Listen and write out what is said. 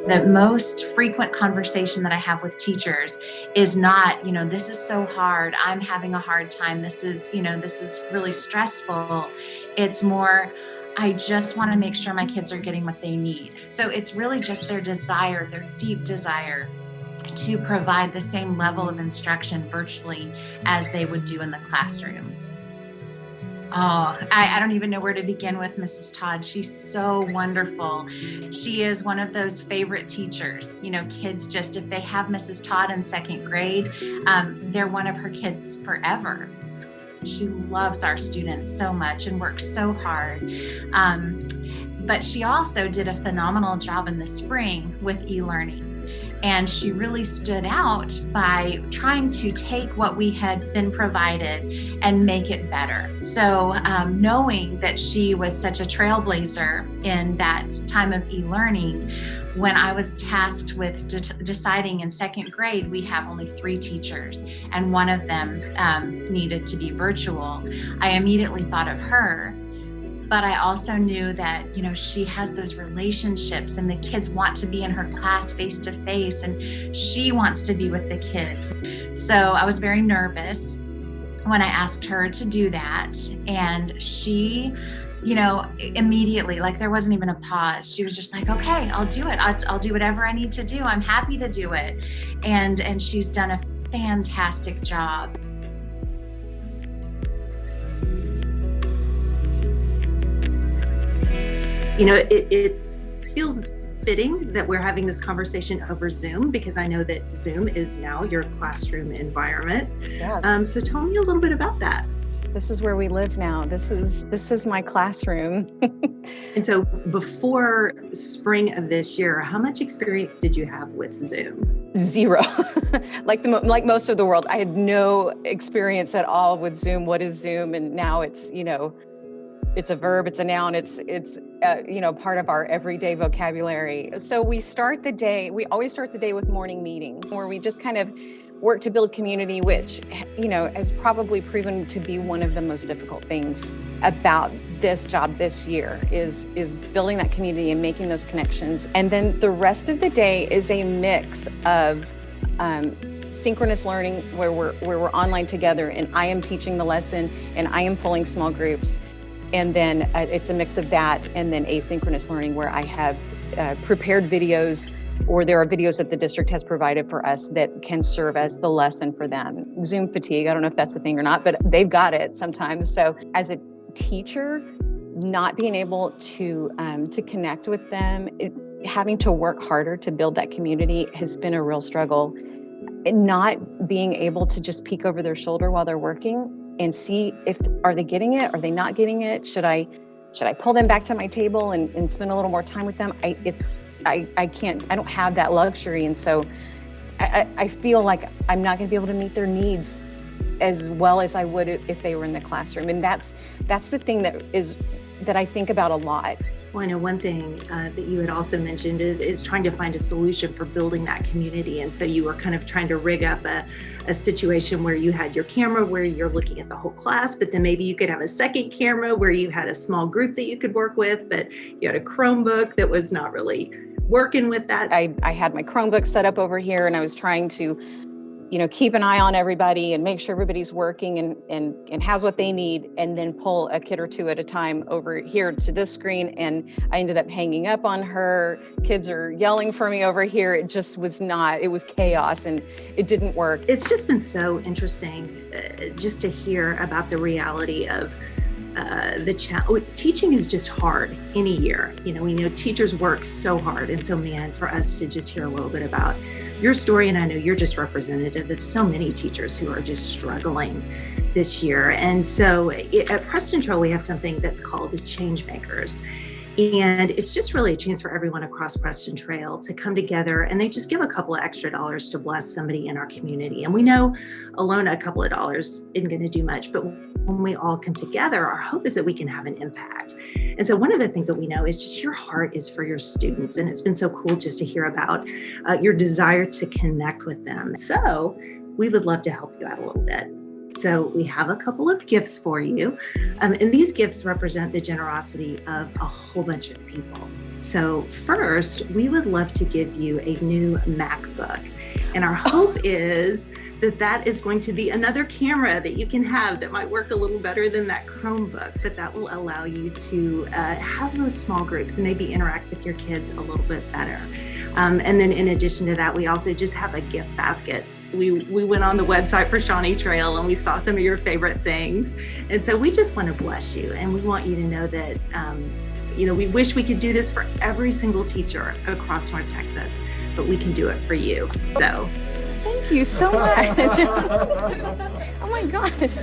The most frequent conversation that I have with teachers is not, this is so hard. I'm having a hard time. This is really stressful. It's more, I just want to make sure my kids are getting what they need. So it's really just their desire, their deep desire to provide the same level of instruction virtually as they would do in the classroom. Oh, I don't even know where to begin with Mrs. Todd. She's so wonderful. She is one of those favorite teachers. Kids just, if they have Mrs. Todd in second grade, they're one of her kids forever. She loves our students so much and works so hard. But she also did a phenomenal job in the spring with e-learning. And she really stood out by trying to take what we had been provided and make it better. So knowing that she was such a trailblazer in that time of e-learning, when I was tasked with deciding in second grade, we have only 3 teachers and one of them needed to be virtual, I immediately thought of her. But I also knew that, she has those relationships and the kids want to be in her class face to face and she wants to be with the kids. So I was very nervous when I asked her to do that. And she, immediately, like there wasn't even a pause. She was just like, okay, I'll do it. I'll do whatever I need to do. I'm happy to do it. And she's done a fantastic job. It feels fitting that we're having this conversation over Zoom because I know that Zoom is now your classroom environment. Yes. So tell me a little bit about that. This is where we live now. This is my classroom. And so before spring of this year, how much experience did you have with Zoom? 0. like most of the world, I had no experience at all with Zoom. What is Zoom? And now it's, it's a verb, it's a noun, it's part of our everyday vocabulary. So we always start the day with morning meeting where we just kind of work to build community, which, has probably proven to be one of the most difficult things about this job this year is building that community and making those connections. And then the rest of the day is a mix of synchronous learning where we're online together and I am teaching the lesson and I am pulling small groups. And then it's a mix of that and then asynchronous learning where I have prepared videos or there are videos that the district has provided for us that can serve as the lesson for them. Zoom fatigue, I don't know if that's a thing or not, but they've got it sometimes. So as a teacher, not being able to connect with them, having to work harder to build that community has been a real struggle. And not being able to just peek over their shoulder while they're working and see are they getting it? Are they not getting it? Should I pull them back to my table and spend a little more time with them? I don't have that luxury. And so I feel like I'm not gonna be able to meet their needs as well as I would if they were in the classroom. And that's the thing that I think about a lot. Well, I know one thing that you had also mentioned is trying to find a solution for building that community. And so you were kind of trying to rig up a situation where you had your camera where you're looking at the whole class, but then maybe you could have a second camera where you had a small group that you could work with, but you had a Chromebook that was not really working with that. I had my Chromebook set up over here and I was trying to keep an eye on everybody and make sure everybody's working and has what they need, and then pull a kid or two at a time over here to this screen. And I ended up hanging up on her. Kids are yelling for me over here. It just was it was chaos and it didn't work. It's just been so interesting just to hear about the reality of teaching is just hard any year. We know teachers work so hard. And so, man, for us to just hear a little bit about your story, and I know you're just representative of so many teachers who are just struggling this year. And so at Preston Trail, we have something that's called the Change Makers. And it's just really a chance for everyone across Preston Trail to come together, and they just give a couple of extra dollars to bless somebody in our community. And we know alone a couple of dollars isn't going to do much, but when we all come together, our hope is that we can have an impact. And so one of the things that we know is just your heart is for your students. And it's been so cool just to hear about your desire to connect with them. So we would love to help you out a little bit. So we have a couple of gifts for you. And these gifts represent the generosity of a whole bunch of people. So first, we would love to give you a new MacBook. And our hope is that that is going to be another camera that you can have that might work a little better than that Chromebook, but that will allow you to have those small groups and maybe interact with your kids a little bit better. And then in addition to that, we also just have a gift basket. We went on the website for Shawnee Trail and we saw some of your favorite things. And so we just want to bless you. And we want you to know that, we wish we could do this for every single teacher across North Texas, but we can do it for you. So Thank you so much. Oh my gosh.